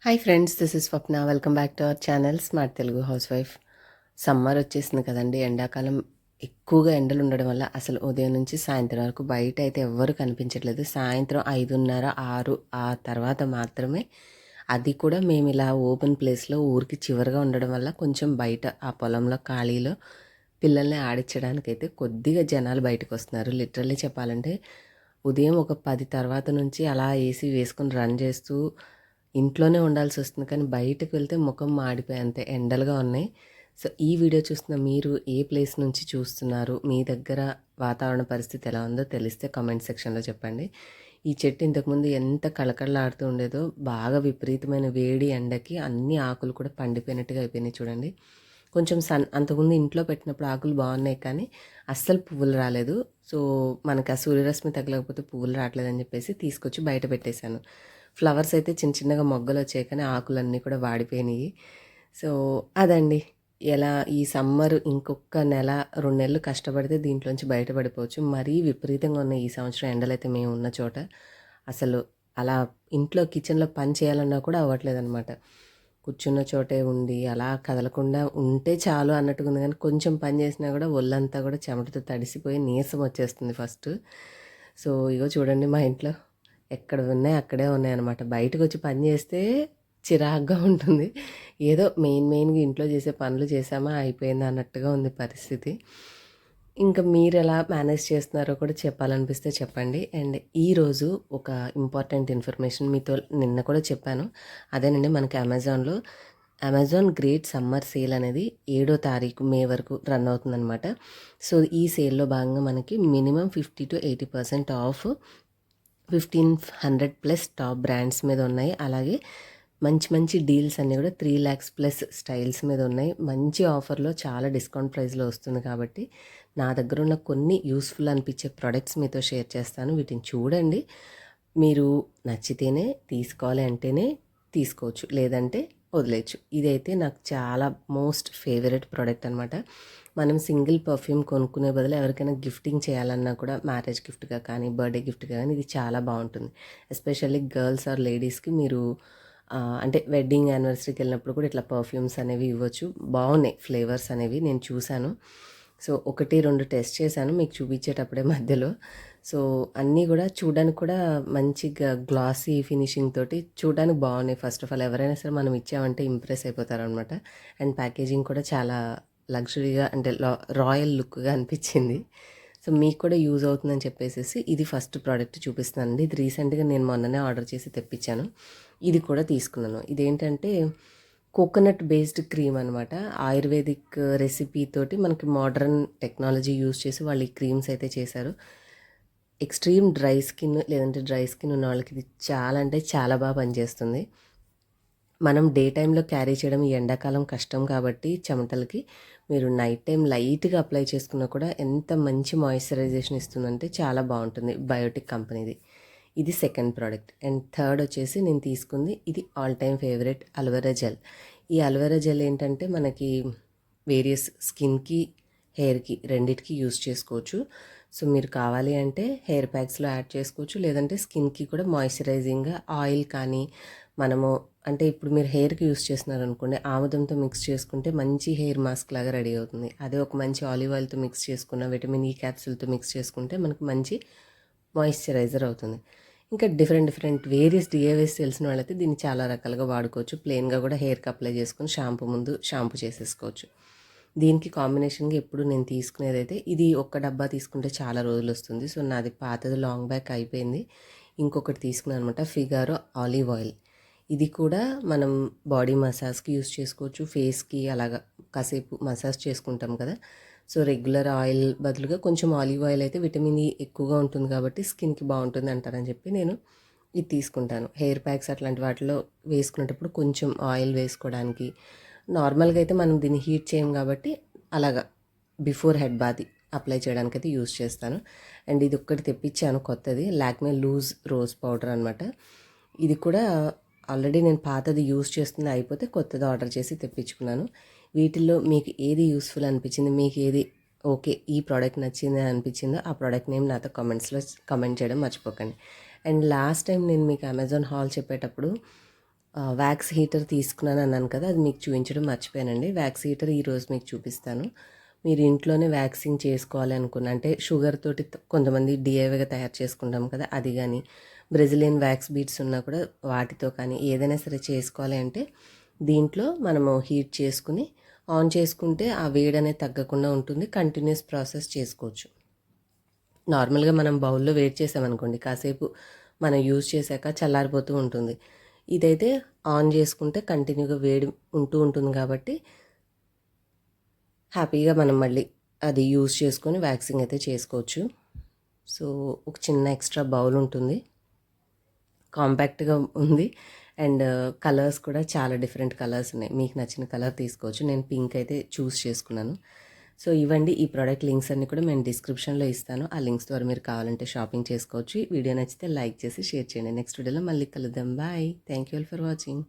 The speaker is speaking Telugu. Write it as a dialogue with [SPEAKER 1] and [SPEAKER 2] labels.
[SPEAKER 1] Hi friends, this is Swapna. Welcome back to our channel smart Telugu house wife. Summer వచ్చేసింది కదండి. ఎండాకాలం ఎక్కువగా ఎండలు ఉండడం వల్ల అసలు ఉదయం నుంచి సాయంత్రం వరకు బయట అయితే ఎవ్వరూ కనిపించట్లేదు. సాయంత్రం 5:30, 6 ఆ తర్వాత మాత్రమే, అది కూడా మేము ఇలా ఓపెన్ ప్లేస్లో ఊరికి చివరిగా ఉండడం వల్ల కొంచెం బయట ఆ పొలంలో ఖాళీలో పిల్లల్ని ఆడించడానికైతే కొద్దిగా జనాలు బయటకు వస్తున్నారు. లిటరల్లీ చెప్పాలంటే ఉదయం ఒక 10 తర్వాత నుంచి అలా ఏసీ వేసుకొని రన్ చేస్తూ ఇంట్లోనే ఉండాల్సి వస్తుంది. కానీ బయటకు వెళ్తే ముఖం మాడిపోయేంత ఎండలుగా ఉన్నాయి. సో ఈ వీడియో చూస్తున్న మీరు ఏ ప్లేస్ నుంచి చూస్తున్నారు, మీ దగ్గర వాతావరణ పరిస్థితి ఎలా ఉందో తెలిస్తే కామెంట్ సెక్షన్లో చెప్పండి. ఈ చెట్టు ఇంతకుముందు ఎంత కళకళలాడుతూ ఉండేదో, బాగా విపరీతమైన వేడి ఎండకి అన్ని ఆకులు కూడా పండిపోయినట్టుగా అయిపోయినాయి చూడండి. కొంచెం అంతకుముందు ఇంట్లో పెట్టినప్పుడు ఆకులు బాగున్నాయి, కానీ అస్సలు పువ్వులు రాలేదు. సో మనకి ఆ సూర్యరశ్మి తగలకపోతే పువ్వులు రావట్లేదని చెప్పేసి తీసుకొచ్చి బయట పెట్టేశాను. ఫ్లవర్స్ అయితే చిన్న చిన్నగా మొగ్గలు వచ్చాయి, కానీ ఆకులన్నీ కూడా వాడిపోయినాయి. సో అదండి, ఎలా ఈ సమ్మర్ ఇంకొక నెల 2 నెలలు కష్టపడితే దీంట్లోంచి బయటపడిపోవచ్చు. మరీ విపరీతంగా ఉన్న ఈ సంవత్సరం ఎండలైతే మేము ఉన్న చోట అసలు అలా ఇంట్లో కిచెన్లో పని చేయాలన్నా కూడా అవ్వట్లేదన్నమాట. కూర్చున్న చోటే ఉండి అలా కదలకుండా ఉంటే చాలు అన్నట్టుగా ఉంది, కానీ కొంచెం పని చేసినా కూడా ఒళ్ళంతా కూడా చెమటతో తడిసిపోయి నీరసం వచ్చేస్తుంది ఫస్ట్. సో ఇగో చూడండి, మా ఇంట్లో ఎక్కడ ఉన్నాయి అక్కడే ఉన్నాయన్నమాట. బయటకు వచ్చి పని చేస్తే చిరాగ్గా ఉంటుంది. ఏదో మెయిన్గా ఇంట్లో చేసే పనులు చేసామా అయిపోయిందా అన్నట్టుగా ఉంది పరిస్థితి. ఇంకా మీరు ఎలా మేనేజ్ చేస్తున్నారో కూడా చెప్పాలనిపిస్తే చెప్పండి. అండ్ ఈరోజు ఒక ఇంపార్టెంట్ ఇన్ఫర్మేషన్ మీతో నిన్న కూడా చెప్పాను. అదేనండి, మనకి అమెజాన్ గ్రేట్ సమ్మర్ సేల్ అనేది 7వ తారీఖు మే వరకు రన్ అవుతుందన్నమాట. సో ఈ సేల్లో భాగంగా మనకి మినిమం 50-80% ఆఫ్ 1,500+ టాప్ బ్రాండ్స్ మీద ఉన్నాయి. అలాగే మంచి మంచి డీల్స్ అన్నీ కూడా 3 lakhs+ స్టైల్స్ మీద ఉన్నాయి. మంచి ఆఫర్లో చాలా డిస్కౌంట్ ప్రైస్లో వస్తుంది. కాబట్టి నా దగ్గర ఉన్న కొన్ని యూస్ఫుల్ అనిపించే ప్రోడక్ట్స్ మీతో షేర్ చేస్తాను. వీటిని చూడండి, మీరు నచ్చితేనే తీసుకోవాలి అంటేనే తీసుకోవచ్చు, లేదంటే వదిలేయచ్చు. ఇదైతే నాకు చాలా మోస్ట్ ఫేవరెట్ ప్రోడక్ట్ అనమాట. మనం సింగిల్ పర్ఫ్యూమ్ కొనుక్కునే బదులు ఎవరికైనా గిఫ్టింగ్ చేయాలన్నా కూడా, మ్యారేజ్ గిఫ్ట్గా కానీ బర్త్డే గిఫ్ట్గా కానీ ఇది చాలా బాగుంటుంది. ఎస్పెషల్లీ గర్ల్స్ ఆర్ లేడీస్కి మీరు అంటే వెడ్డింగ్ యానివర్సరీకి వెళ్ళినప్పుడు కూడా ఇట్లా పర్ఫ్యూమ్స్ అనేవి ఇవ్వచ్చు. బాగున్నాయి ఫ్లేవర్స్ అనేవి, నేను చూశాను. సో 1-2 టెస్ట్ చేశాను మీకు చూపించేటప్పుడే మధ్యలో. సో అన్నీ కూడా చూడడానికి కూడా మంచిగా గ్లాసీ ఫినిషింగ్ తోటి చూడడానికి బాగున్నాయి. ఫస్ట్ ఆఫ్ ఆల్ ఎవరైనా సరే మనం ఇచ్చామంటే ఇంప్రెస్ అయిపోతారనమాట. అండ్ ప్యాకేజింగ్ కూడా చాలా లగ్జరీగా, అంటే రాయల్ లుక్గా అనిపించింది. సో మీకు కూడా యూజ్ అవుతుందని చెప్పేసి ఇది ఫస్ట్ ప్రోడక్ట్ చూపిస్తున్నానండి. ఇది రీసెంట్గా నేను మొన్ననే ఆర్డర్ చేసి తెప్పించాను. ఇది కూడా తీసుకున్నాను. ఇదేంటంటే కోకోనట్ బేస్డ్ క్రీమ్ అనమాట. ఆయుర్వేదిక్ రెసిపీ తోటి మనకి మోడర్న్ టెక్నాలజీ యూజ్ చేసి వాళ్ళు ఈ క్రీమ్స్ అయితే చేశారు. ఎక్స్ట్రీమ్ డ్రై స్కిన్ లేదంటే డ్రై స్కిన్ ఉన్న వాళ్ళకి ఇది చాలా అంటే చాలా బాగా పనిచేస్తుంది. మనం డే టైంలో క్యారీ చేయడం ఈ ఎండాకాలం కష్టం కాబట్టి చెమటలకి మీరు నైట్ టైం లైట్గా అప్లై చేసుకున్నా కూడా ఎంత మంచి మాయిశ్చరైజేషన్ ఇస్తుందంటే చాలా బాగుంటుంది. బయోటిక్ కంపెనీది. ఇది సెకండ్ ప్రోడక్ట్. అండ్ థర్డ్ వచ్చేసి నేను తీసుకుంది ఇది all time favourite aloe vera gel. ఈ అలోవెరా జెల్ ఏంటంటే మనకి వేరియస్ స్కిన్కి, హెయిర్కి రెండిటికి యూస్ చేసుకోవచ్చు. సో మీరు కావాలి అంటే హెయిర్ ప్యాక్స్లో యాడ్ చేసుకోవచ్చు, లేదంటే స్కిన్కి కూడా మాయిశ్చరైజింగ్గా ఆయిల్ కానీ మనము అంటే ఇప్పుడు మీరు హెయిర్కి యూస్ చేస్తున్నారు అనుకోండి, ఆముదంతో మిక్స్ చేసుకుంటే మంచి హెయిర్ మాస్క్ లాగా రెడీ అవుతుంది. అదే ఒక మంచి ఆలివ్ ఆయిల్తో మిక్స్ చేసుకున్న, విటమిన్ ఈ క్యాప్సూల్తో మిక్స్ చేసుకుంటే మనకు మంచి మాయిశ్చరైజర్ అవుతుంది. ఇంకా డిఫరెంట్ వేరియస్ డిఐవైస్ తెలిసిన వాళ్ళైతే దీన్ని చాలా రకాలుగా వాడుకోవచ్చు. ప్లెయిన్గా కూడా హెయిర్కి అప్లై చేసుకొని షాంపూ చేసేసుకోవచ్చు. దీనికి కాంబినేషన్గా ఎప్పుడు నేను తీసుకునేదైతే ఇది ఒక్క డబ్బా తీసుకుంటే చాలా రోజులు వస్తుంది. సో నాది పాతది లాంగ్ బ్యాక్ అయిపోయింది. ఇంకొకటి తీసుకున్నాను అనమాట, ఫిగారో ఆలివ్ ఆయిల్. ఇది కూడా మనం బాడీ మసాజ్కి యూస్ చేసుకోవచ్చు, ఫేస్కి అలాగా కాసేపు మసాజ్ చేసుకుంటాం కదా. సో రెగ్యులర్ ఆయిల్ బదులుగా కొంచెం ఆలివ్ ఆయిల్ అయితే విటమిన్ ఈ ఎక్కువగా ఉంటుంది కాబట్టి స్కిన్కి బాగుంటుంది అంటారని చెప్పి నేను ఇది తీసుకుంటాను. హెయిర్ ప్యాక్స్ అట్లాంటి వాటిలో వేసుకునేటప్పుడు కొంచెం ఆయిల్ వేసుకోవడానికి, నార్మల్గా అయితే మనం దీన్ని హీట్ చేయం కాబట్టి అలాగా బిఫోర్ హెడ్ బాత్ అప్లై చేయడానికి అయితే యూస్ చేస్తాను. అండ్ ఇది ఒక్కటి తెప్పించాను కొత్తది, లాక్మే లూజ్ రోజ్ పౌడర్ అనమాట. ఇది కూడా ఆల్రెడీ నేను పాతది యూస్ చేస్తుంది అయిపోతే కొత్తది ఆర్డర్ చేసి తెప్పించుకున్నాను. వీటిల్లో మీకు ఏది యూస్ఫుల్ అనిపించింది, మీకు ఏది ఓకే ఈ ప్రోడక్ట్ నచ్చింది అని అనిపించిందో ఆ ప్రోడక్ట్ నేమ్ నాతో కమెంట్ చేయడం మర్చిపోకండి. అండ్ లాస్ట్ టైం నేను మీకు అమెజాన్ హాల్ చెప్పేటప్పుడు వ్యాక్స్ హీటర్ తీసుకున్నాను అన్నాను కదా, అది మీకు చూపించడం మర్చిపోయానండి. వ్యాక్స్ హీటర్ ఈరోజు మీకు చూపిస్తాను. మీరు ఇంట్లోనే వ్యాక్సింగ్ చేసుకోవాలి అనుకున్న, అంటే షుగర్ తోటి కొంతమంది డిఐవైగా తయారు చేసుకుంటాం కదా, అది కానీ బ్రెజిలియన్ వ్యాక్స్ బీడ్స్ ఉన్నా కూడా వాటితో కానీ ఏదైనా సరే చేసుకోవాలి అంటే దీంట్లో మనము హీట్ చేసుకుని ఆన్ చేసుకుంటే ఆ వేడి అనేది తగ్గకుండా ఉంటుంది. కంటిన్యూస్ ప్రాసెస్ చేసుకోవచ్చు. నార్మల్గా మనం బౌల్లో వేడి చేసామనుకోండి, కాసేపు మనం యూజ్ చేశాక చల్లారిపోతూ ఉంటుంది. ఇదైతే ఆన్ చేసుకుంటే కంటిన్యూగా వేడి ఉంటూ ఉంటుంది కాబట్టి హ్యాపీగా మనం మళ్ళీ అది యూజ్ చేసుకొని వ్యాక్సింగ్ అయితే చేసుకోవచ్చు. సో ఒక చిన్న ఎక్స్ట్రా బౌల్ ఉంటుంది, కాంపాక్ట్గా ఉంది, అండ్ కలర్స్ కూడా చాలా డిఫరెంట్ కలర్స్ ఉన్నాయి. మీకు నచ్చిన కలర్ తీసుకోవచ్చు. నేను పింక్ అయితే చూస్ చేసుకున్నాను. సో ఇవ్వండి, ఈ ప్రోడక్ట్ లింక్స్ అన్ని కూడా నేను డిస్క్రిప్షన్లో ఇస్తాను. ఆ లింక్స్ ద్వారా మీరు కావాలంటే షాపింగ్ చేసుకోవచ్చు. వీడియో నచ్చితే లైక్ చేసి షేర్ చేయండి. నెక్స్ట్ వీడియోలో మళ్ళీ కలుద్దాం. Bye. Thank you all for watching.